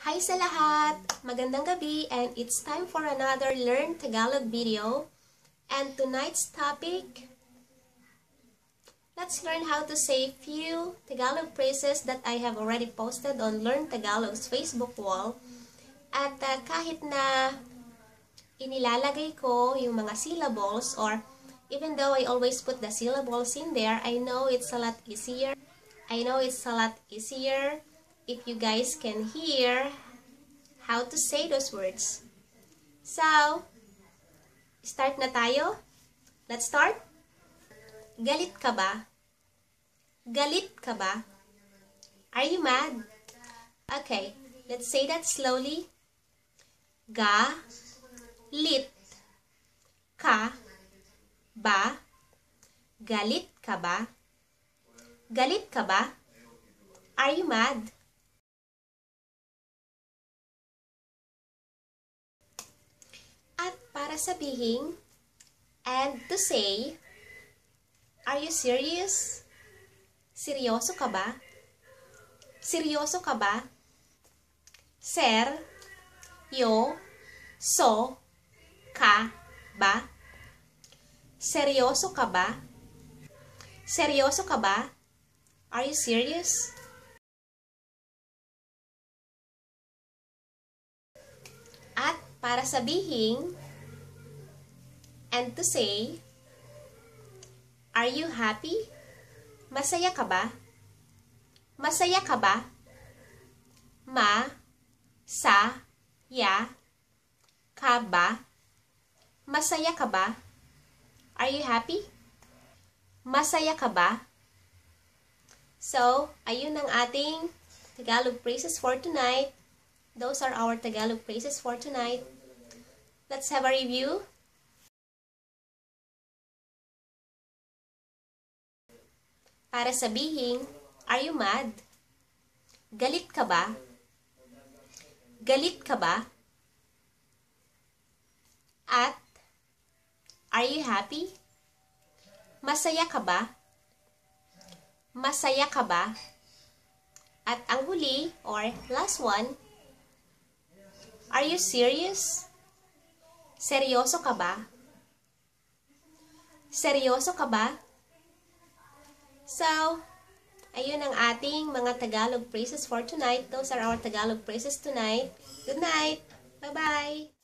Hi sa lahat! Magandang gabi, and it's time for another Learn Tagalog video. And tonight's topic, let's learn how to say few Tagalog phrases that I have already posted on Learn Tagalog's Facebook wall. At kahit na inilalagay ko yung mga syllables, or even though I always put the syllables in there, I know it's a lot easier. If you guys can hear how to say those words. So, start na tayo. Let's start. Galit ka ba? Galit ka ba? Are you mad? Okay, let's say that slowly. Galit ka ba? Galit ka ba? Galit ka ba? Are you mad? At para sabihin, and to say, are you serious? Seryoso ka ba? Seryoso ka ba? So ka ba? Seryoso ka ba? Seryoso ka ba? Are you serious? At para sabihin, and to say, are you happy? Masaya ka ba? Masaya ka ba? Ma-sa-ya ka ba? Masaya ka ba? Are you happy? Masaya ka ba? So, ayun ang ating Tagalog phrases for tonight. Those are our Tagalog phrases for tonight. Let's have a review. Para sabihin, are you mad? Galit ka ba? Galit ka ba? At, are you happy? Masaya ka ba? Masaya ka ba? At ang huli, or last one, are you serious? Seryoso ka ba? Seryoso ka ba? So, ayun ang ating mga Tagalog phrases for tonight. Those are our Tagalog phrases tonight. Good night! Bye-bye!